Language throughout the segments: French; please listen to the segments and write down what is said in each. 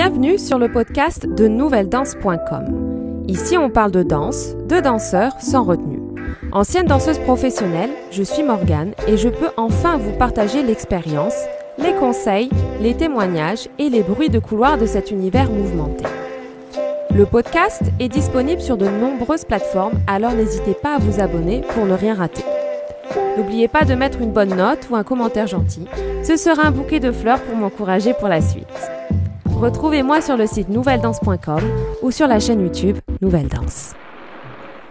Bienvenue sur le podcast de nouvelledanse.com. Ici, on parle de danse, de danseurs sans retenue. Ancienne danseuse professionnelle, je suis Morgane et je peux enfin vous partager l'expérience, les conseils, les témoignages et les bruits de couloir de cet univers mouvementé. Le podcast est disponible sur de nombreuses plateformes, alors n'hésitez pas à vous abonner pour ne rien rater. N'oubliez pas de mettre une bonne note ou un commentaire gentil, ce sera un bouquet de fleurs pour m'encourager pour la suite. Retrouvez-moi sur le site nouvelledanse.com ou sur la chaîne YouTube Nouvelle Danse.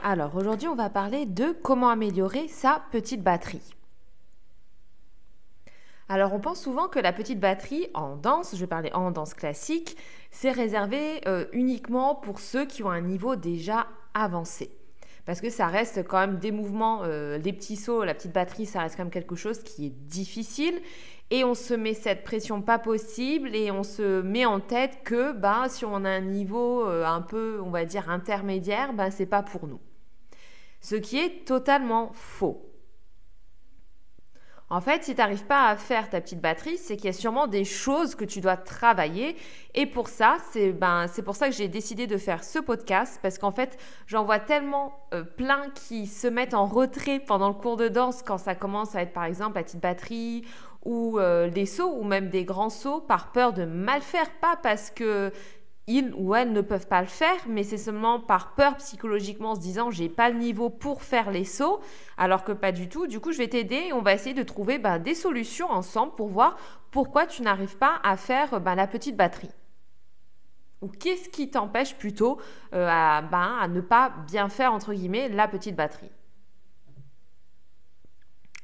Alors aujourd'hui, on va parler de comment améliorer sa petite batterie. Alors on pense souvent que la petite batterie en danse, je vais parler en danse classique, c'est réservé uniquement pour ceux qui ont un niveau déjà avancé. Parce que ça reste quand même des mouvements, les petits sauts, la petite batterie, ça reste quand même quelque chose qui est difficile. Et on se met cette pression pas possible et on se met en tête que si on a un niveau un peu, on va dire, intermédiaire, c'est pas pour nous. Ce qui est totalement faux. En fait, si tu n'arrives pas à faire ta petite batterie, c'est qu'il y a sûrement des choses que tu dois travailler. Et pour ça, c'est pour ça que j'ai décidé de faire ce podcast. Parce qu'en fait, j'en vois tellement plein qui se mettent en retrait pendant le cours de danse quand ça commence à être par exemple la petite batterie ou des sauts ou même des grands sauts par peur de mal faire. Pas parce que ils ou elles ne peuvent pas le faire, mais c'est seulement par peur psychologiquement en se disant j'ai pas le niveau pour faire les sauts, alors que pas du tout. Du coup, je vais t'aider et on va essayer de trouver des solutions ensemble pour voir pourquoi tu n'arrives pas à faire la petite batterie. Ou qu'est-ce qui t'empêche plutôt à ne pas bien faire, entre guillemets, la petite batterie.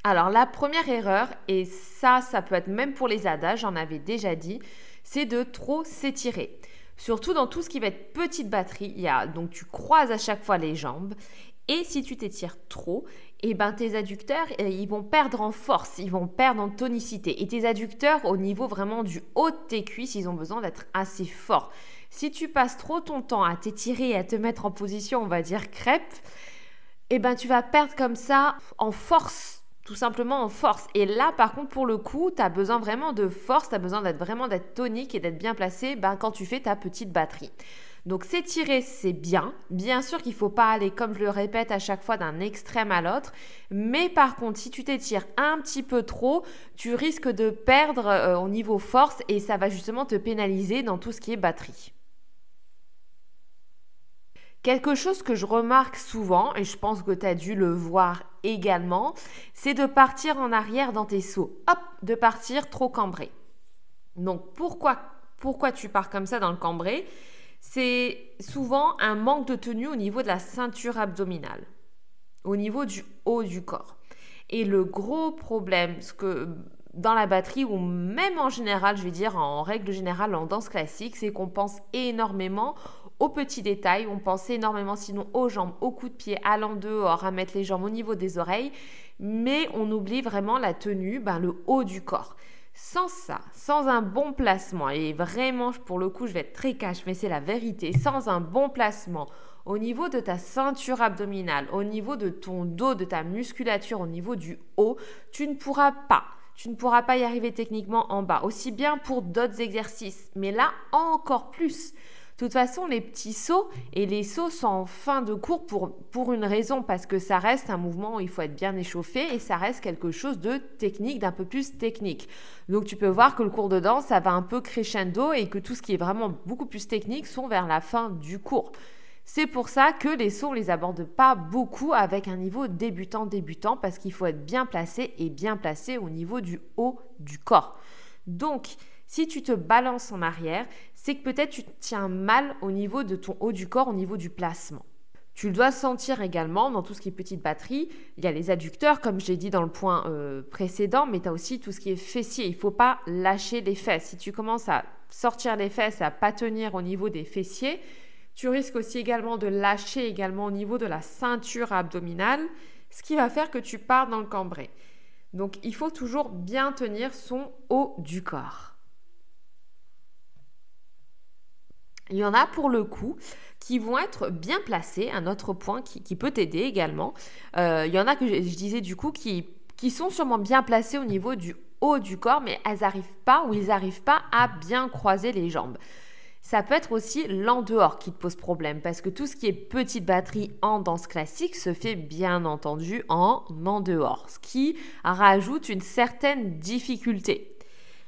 Alors, la première erreur, et ça peut être même pour les adages, j'en avais déjà dit, c'est de trop s'étirer. Surtout dans tout ce qui va être petite batterie, donc tu croises à chaque fois les jambes et si tu t'étires trop, tes adducteurs ils vont perdre en force, ils vont perdre en tonicité et tes adducteurs au niveau vraiment du haut de tes cuisses, ils ont besoin d'être assez forts. Si tu passes trop ton temps à t'étirer et à te mettre en position, on va dire crêpe, tu vas perdre comme ça en force. Tout simplement en force. Et là, par contre, pour le coup, tu as besoin vraiment de force, tu as besoin d'être tonique et d'être bien placé quand tu fais ta petite batterie. Donc, s'étirer, c'est bien. Bien sûr qu'il ne faut pas aller, comme je le répète à chaque fois, d'un extrême à l'autre. Mais par contre, si tu t'étires un petit peu trop, tu risques de perdre au niveau force et ça va justement te pénaliser dans tout ce qui est batterie. Quelque chose que je remarque souvent, et je pense que tu as dû le voir également, c'est de partir en arrière dans tes sauts. Hop, de partir trop cambré. Donc, pourquoi tu pars comme ça dans le cambré ? C'est souvent un manque de tenue au niveau de la ceinture abdominale, au niveau du haut du corps. Et le gros problème, dans la batterie ou même en général, je vais dire en règle générale en danse classique, c'est qu'on pense énormément aux petits détails, on pense énormément sinon aux jambes, aux coups de pied, à l'en dehors, à mettre les jambes au niveau des oreilles, mais on oublie vraiment la tenue, le haut du corps. Sans ça, sans un bon placement, et vraiment pour le coup je vais être très cash, mais c'est la vérité, sans un bon placement au niveau de ta ceinture abdominale, au niveau de ton dos, de ta musculature, au niveau du haut, tu ne pourras pas y arriver techniquement en bas, aussi bien pour d'autres exercices, mais là encore plus. De toute façon, les petits sauts et les sauts sont en fin de cours pour une raison, parce que ça reste un mouvement où il faut être bien échauffé et ça reste quelque chose de technique, d'un peu plus technique. Donc, tu peux voir que le cours de danse, ça va un peu crescendo et que tout ce qui est vraiment beaucoup plus technique sont vers la fin du cours. C'est pour ça que les sauts, on ne les aborde pas beaucoup avec un niveau débutant parce qu'il faut être bien placé et bien placé au niveau du haut du corps. Donc, si tu te balances en arrière, c'est que peut-être tu tiens mal au niveau de ton haut du corps, au niveau du placement. Tu le dois sentir également dans tout ce qui est petite batterie. Il y a les adducteurs, comme j'ai dit dans le point précédent, mais tu as aussi tout ce qui est fessier. Il ne faut pas lâcher les fesses. Si tu commences à sortir les fesses, à ne pas tenir au niveau des fessiers, tu risques aussi également de lâcher également au niveau de la ceinture abdominale, ce qui va faire que tu pars dans le cambré. Donc, il faut toujours bien tenir son haut du corps. Il y en a pour le coup qui vont être bien placés, un autre point qui peut t'aider également. Il y en a que je disais du coup qui sont sûrement bien placés au niveau du haut du corps, mais ils n'arrivent pas à bien croiser les jambes. Ça peut être aussi l'en-dehors qui te pose problème parce que tout ce qui est petite batterie en danse classique se fait bien entendu en dehors, ce qui rajoute une certaine difficulté.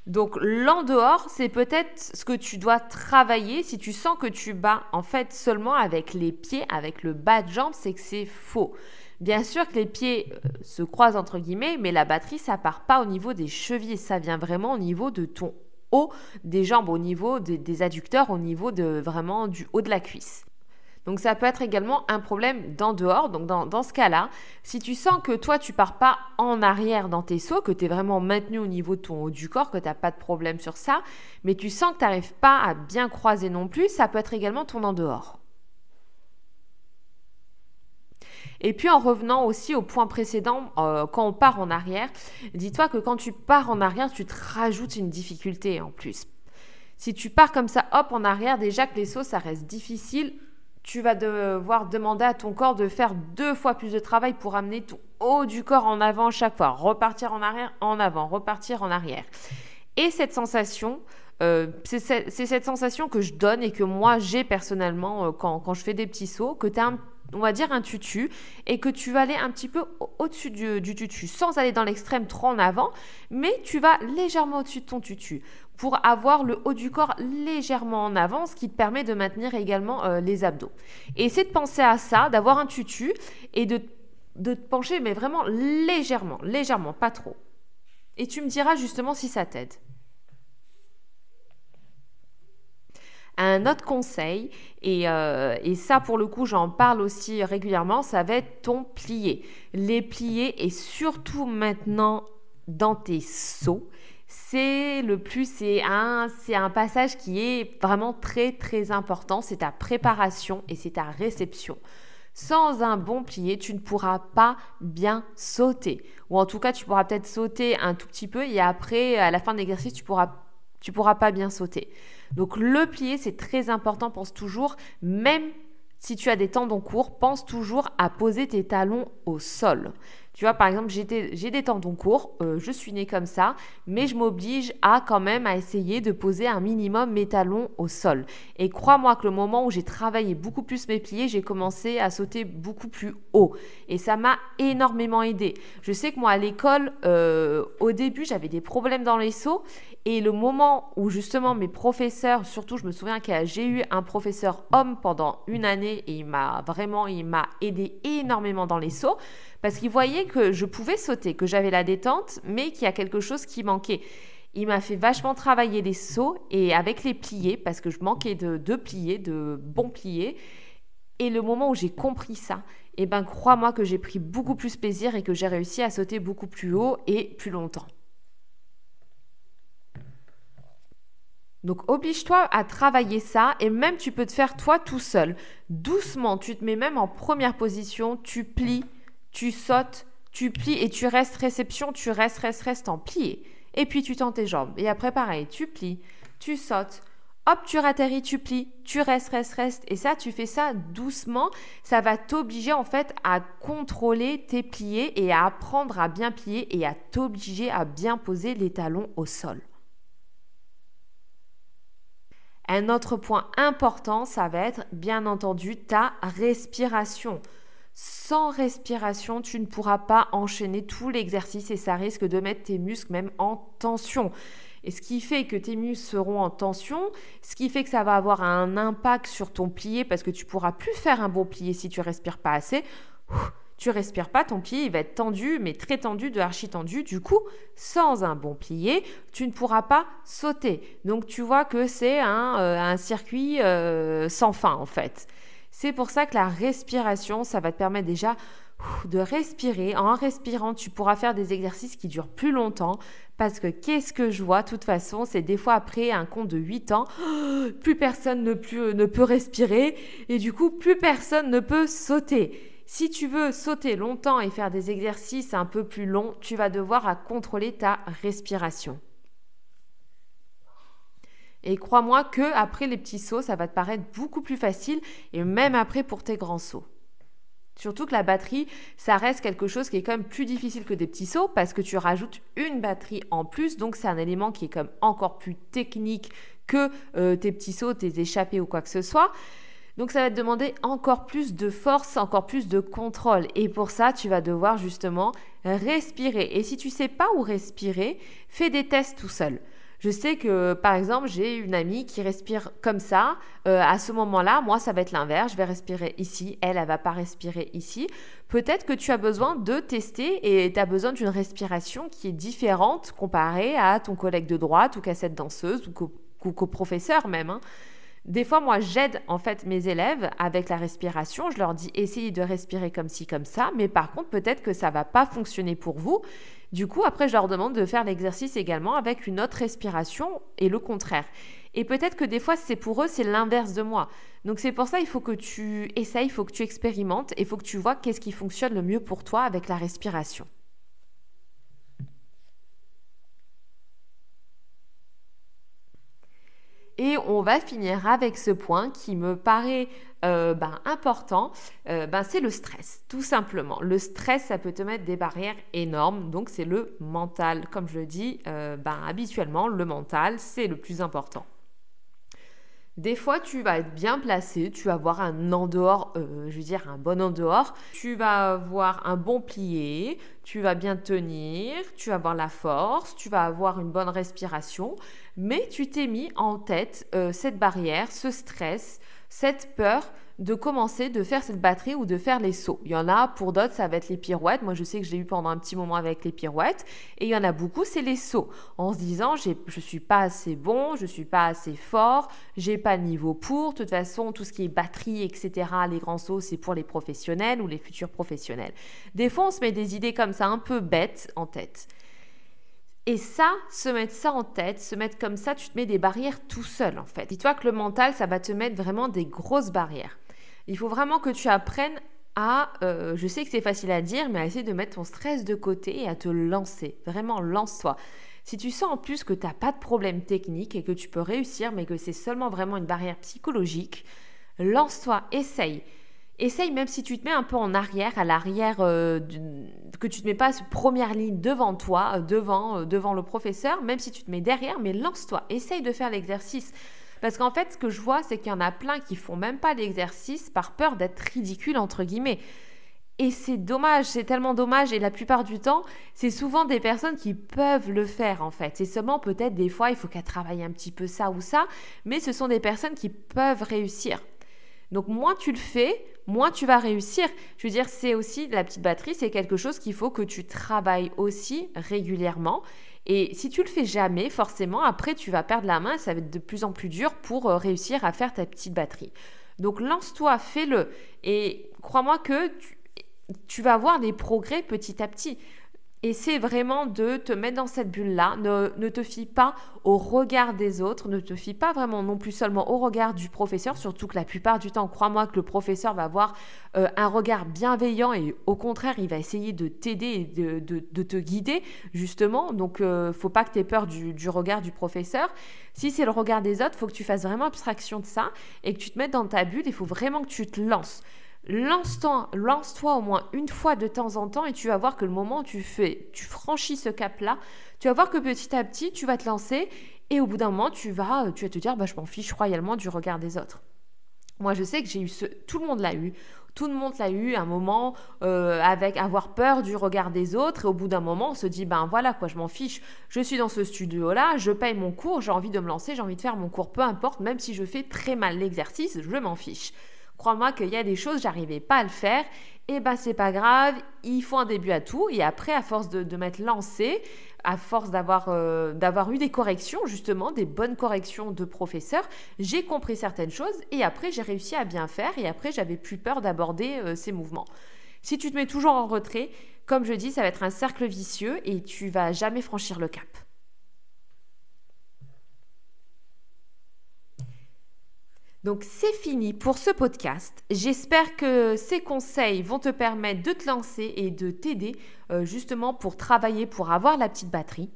Donc l'en-dehors, c'est peut-être ce que tu dois travailler si tu sens que tu bats en fait seulement avec les pieds, avec le bas de jambe, c'est que c'est faux. Bien sûr que les pieds se croisent entre guillemets, mais la batterie, ça part pas au niveau des chevilles, ça vient vraiment au niveau de ton haut des jambes, au niveau des adducteurs, au niveau de vraiment du haut de la cuisse. Donc ça peut être également un problème d'en dehors. Donc dans ce cas-là, si tu sens que toi tu pars pas en arrière dans tes sauts, que tu es vraiment maintenu au niveau de ton haut du corps, que tu n'as pas de problème sur ça, mais tu sens que tu n'arrives pas à bien croiser non plus, ça peut être également ton en dehors. Et puis en revenant aussi au point précédent, quand on part en arrière, dis-toi que quand tu pars en arrière, tu te rajoutes une difficulté en plus. Si tu pars comme ça, hop, en arrière, déjà que les sauts, ça reste difficile, tu vas devoir demander à ton corps de faire 2 fois plus de travail pour amener ton haut du corps en avant chaque fois. Repartir en arrière, en avant, repartir en arrière. Et cette sensation, c'est cette sensation que je donne et que moi j'ai personnellement quand je fais des petits sauts, que tu as on va dire un tutu et que tu vas aller un petit peu au-dessus du tutu sans aller dans l'extrême trop en avant, mais tu vas légèrement au-dessus de ton tutu pour avoir le haut du corps légèrement en avant, ce qui te permet de maintenir également les abdos. Et essaie de penser à ça, d'avoir un tutu et de te pencher, mais vraiment légèrement, pas trop. Et tu me diras justement si ça t'aide. Un autre conseil, et ça pour le coup j'en parle aussi régulièrement, ça va être ton plié. Les pliés et surtout maintenant dans tes sauts, c'est un passage qui est vraiment très très important, c'est ta préparation et c'est ta réception. Sans un bon plié, tu ne pourras pas bien sauter. Ou en tout cas, tu pourras peut-être sauter un tout petit peu et après, à la fin de l'exercice, tu pourras pas bien sauter. Donc le plié, c'est très important, pense toujours, même si tu as des tendons courts, pense toujours à poser tes talons au sol. Tu vois, par exemple, j'ai des tendons courts, je suis née comme ça, mais je m'oblige quand même à essayer de poser un minimum mes talons au sol. Et crois-moi que le moment où j'ai travaillé beaucoup plus mes pliés, j'ai commencé à sauter beaucoup plus haut. Et ça m'a énormément aidé. Je sais que moi, à l'école, au début, j'avais des problèmes dans les sauts. Et le moment où justement mes professeurs, surtout je me souviens que j'ai eu un professeur homme pendant une année et il m'a aidé énormément dans les sauts parce qu'il voyait que je pouvais sauter, que j'avais la détente mais qu'il y a quelque chose qui manquait. Il m'a fait vachement travailler les sauts et avec les pliés parce que je manquais de pliés, de bons pliés. Et le moment où j'ai compris ça, eh ben crois-moi que j'ai pris beaucoup plus plaisir et que j'ai réussi à sauter beaucoup plus haut et plus longtemps. Donc, oblige-toi à travailler ça et même tu peux te faire toi tout seul. Doucement, tu te mets même en première position, tu plies, tu sautes, tu plies et tu restes réception, tu restes en plié. Et puis, tu tends tes jambes. Et après, pareil, tu plies, tu sautes, hop, tu ratterris, tu plies, tu restes. Et ça, tu fais ça doucement. Ça va t'obliger en fait à contrôler tes pliés et à apprendre à bien plier et à t'obliger à bien poser les talons au sol. Un autre point important, ça va être bien entendu ta respiration. Sans respiration, tu ne pourras pas enchaîner tout l'exercice et ça risque de mettre tes muscles même en tension. Et ce qui fait que tes muscles seront en tension, ce qui fait que ça va avoir un impact sur ton plié parce que tu ne pourras plus faire un bon plié si tu ne respires pas assez. Tu respires pas, ton pied il va être tendu, mais très tendu, de archi tendu. Du coup, sans un bon plié, tu ne pourras pas sauter. Donc, tu vois que c'est un circuit sans fin en fait. C'est pour ça que la respiration, ça va te permettre déjà de respirer. En respirant, tu pourras faire des exercices qui durent plus longtemps. Parce que qu'est-ce que je vois, de toute façon, c'est des fois après un compte de 8 ans, plus personne ne peut respirer et du coup, plus personne ne peut sauter. Si tu veux sauter longtemps et faire des exercices un peu plus longs, tu vas devoir contrôler ta respiration. Et crois-moi que après les petits sauts, ça va te paraître beaucoup plus facile et même après pour tes grands sauts. Surtout que la batterie, ça reste quelque chose qui est quand même plus difficile que des petits sauts parce que tu rajoutes une batterie en plus. Donc, c'est un élément qui est quand même encore plus technique que tes petits sauts, tes échappées ou quoi que ce soit. Donc, ça va te demander encore plus de force, encore plus de contrôle. Et pour ça, tu vas devoir justement respirer. Et si tu ne sais pas où respirer, fais des tests tout seul. Je sais que, par exemple, j'ai une amie qui respire comme ça. À ce moment-là, moi, ça va être l'inverse. Je vais respirer ici. Elle va pas respirer ici. Peut-être que tu as besoin de tester et tu as besoin d'une respiration qui est différente comparée à ton collègue de droite ou qu'à cette danseuse ou qu'au professeur même, hein. Des fois, moi, j'aide en fait mes élèves avec la respiration. Je leur dis essayez de respirer comme ci, comme ça. Mais par contre, peut-être que ça ne va pas fonctionner pour vous. Du coup, après, je leur demande de faire l'exercice également avec une autre respiration et le contraire. Et peut-être que des fois, c'est pour eux, c'est l'inverse de moi. Donc, c'est pour ça il faut que tu essayes, il faut que tu expérimentes et il faut que tu vois qu'est-ce qui fonctionne le mieux pour toi avec la respiration. Et on va finir avec ce point qui me paraît important, c'est le stress, tout simplement. Le stress, ça peut te mettre des barrières énormes, donc c'est le mental. Comme je le dis, habituellement, le mental, c'est le plus important. Des fois, tu vas être bien placé, tu vas avoir un en dehors, un bon en dehors, tu vas avoir un bon plié, tu vas bien tenir, tu vas avoir la force, tu vas avoir une bonne respiration, mais tu t'es mis en tête cette barrière, ce stress, cette peur de commencer de faire cette batterie ou de faire les sauts. Il y en a, pour d'autres, ça va être les pirouettes. Moi, je sais que j'ai eu pendant un petit moment avec les pirouettes. Et il y en a beaucoup, c'est les sauts. En se disant, je suis pas assez bon, je suis pas assez fort, j'ai pas le niveau pour. De toute façon, tout ce qui est batterie, etc., les grands sauts, c'est pour les professionnels ou les futurs professionnels. Des fois, on se met des idées comme ça un peu bêtes en tête. Et ça, se mettre ça en tête, se mettre comme ça, tu te mets des barrières tout seul en fait. Dis-toi que le mental, ça va te mettre vraiment des grosses barrières. Il faut vraiment que tu apprennes à, je sais que c'est facile à dire, mais à essayer de mettre ton stress de côté et à te lancer. Vraiment, lance-toi. Si tu sens en plus que tu n'as pas de problème technique et que tu peux réussir, mais que c'est seulement vraiment une barrière psychologique, lance-toi, essaye. Essaye même si tu te mets un peu en arrière, à l'arrière, que tu ne te mets pas sur première ligne devant toi, devant le professeur, même si tu te mets derrière, mais lance-toi, essaye de faire l'exercice. Parce qu'en fait, ce que je vois, c'est qu'il y en a plein qui font même pas l'exercice par peur d'être ridicule, entre guillemets. Et c'est dommage, c'est tellement dommage. Et la plupart du temps, c'est souvent des personnes qui peuvent le faire, en fait. C'est seulement peut-être des fois, il faut qu'elles travaillent un petit peu ça ou ça, mais ce sont des personnes qui peuvent réussir. Donc, moins tu le fais, moins tu vas réussir. Je veux dire, c'est aussi, la petite batterie, c'est quelque chose qu'il faut que tu travailles aussi régulièrement. Et si tu le fais jamais, forcément, après, tu vas perdre la main et ça va être de plus en plus dur pour réussir à faire ta petite batterie. Donc, lance-toi, fais-le. Et crois-moi que tu vas voir des progrès petit à petit. Essaie vraiment de te mettre dans cette bulle-là. Ne te fie pas au regard des autres. Ne te fie pas vraiment non plus seulement au regard du professeur. Surtout que la plupart du temps, crois-moi que le professeur va avoir un regard bienveillant et au contraire, il va essayer de t'aider et de te guider justement. Donc, faut pas que tu aies peur du regard du professeur. Si c'est le regard des autres, il faut que tu fasses vraiment abstraction de ça et que tu te mettes dans ta bulle. Il faut vraiment que tu te lances. Lance-toi au moins une fois de temps en temps et tu vas voir que le moment où tu franchis ce cap-là, tu vas voir que petit à petit, tu vas te lancer et au bout d'un moment, tu vas te dire je m'en fiche royalement du regard des autres. Moi, je sais que tout le monde l'a eu. Tout le monde l'a eu un moment avec avoir peur du regard des autres et au bout d'un moment, on se dit voilà quoi, je m'en fiche. Je suis dans ce studio-là, je paye mon cours, j'ai envie de me lancer, j'ai envie de faire mon cours, peu importe, même si je fais très mal l'exercice, je m'en fiche. Crois-moi qu'il y a des choses, j'arrivais pas à le faire. Et c'est pas grave, il faut un début à tout. Et après, à force de m'être lancée, à force d'avoir eu des corrections, justement, des bonnes corrections de professeurs, j'ai compris certaines choses. Et après, j'ai réussi à bien faire. Et après, j'avais plus peur d'aborder ces mouvements. Si tu te mets toujours en retrait, comme je dis, ça va être un cercle vicieux et tu vas jamais franchir le cap. Donc c'est fini pour ce podcast. J'espère que ces conseils vont te permettre de te lancer et de t'aider justement pour travailler, pour avoir la petite batterie.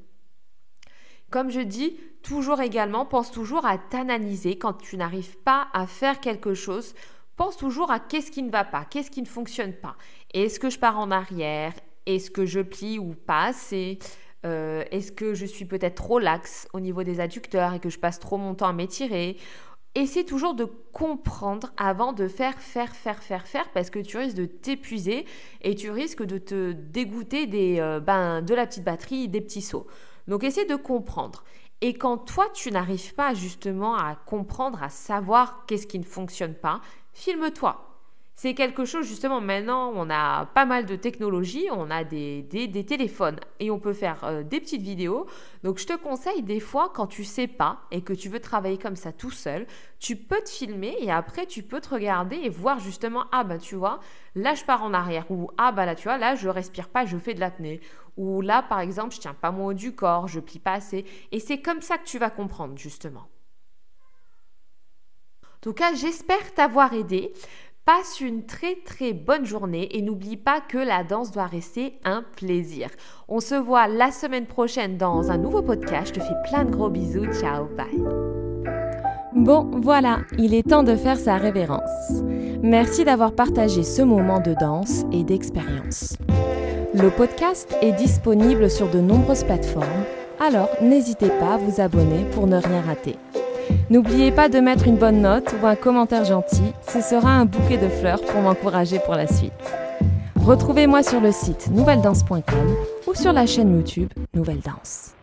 Comme je dis, pense toujours à t'analyser quand tu n'arrives pas à faire quelque chose. pense toujours à qu'est-ce qui ne va pas, qu'est-ce qui ne fonctionne pas. Est-ce que je pars en arrière? Est-ce que je plie ou pas assez? Est-ce que je suis peut-être trop laxe au niveau des adducteurs et que je passe trop mon temps à m'étirer? Essaie toujours de comprendre avant de faire parce que tu risques de t'épuiser et tu risques de te dégoûter de la petite batterie, des petits sauts. Donc essaie de comprendre. Et quand toi, tu n'arrives pas justement à comprendre, à savoir qu'est-ce qui ne fonctionne pas, filme-toi. C'est quelque chose, justement, maintenant, on a pas mal de technologies, on a des téléphones et on peut faire des petites vidéos. Donc, je te conseille des fois, quand tu sais pas et que tu veux travailler comme ça tout seul, tu peux te filmer et après, tu peux te regarder et voir justement, tu vois, là, je pars en arrière ou là, tu vois, là, je respire pas, je fais de l'apnée. Ou là, par exemple, je tiens pas mon haut du corps, je plie pas assez. Et c'est comme ça que tu vas comprendre, justement. En tout cas, j'espère t'avoir aidé. Passe une très très bonne journée et n'oublie pas que la danse doit rester un plaisir. On se voit la semaine prochaine dans un nouveau podcast. Je te fais plein de gros bisous. Ciao, bye. Bon, voilà, il est temps de faire sa révérence. Merci d'avoir partagé ce moment de danse et d'expérience. Le podcast est disponible sur de nombreuses plateformes, alors n'hésitez pas à vous abonner pour ne rien rater. N'oubliez pas de mettre une bonne note ou un commentaire gentil, ce sera un bouquet de fleurs pour m'encourager pour la suite. Retrouvez-moi sur le site nouvelledance.com ou sur la chaîne YouTube Nouvelle Danse.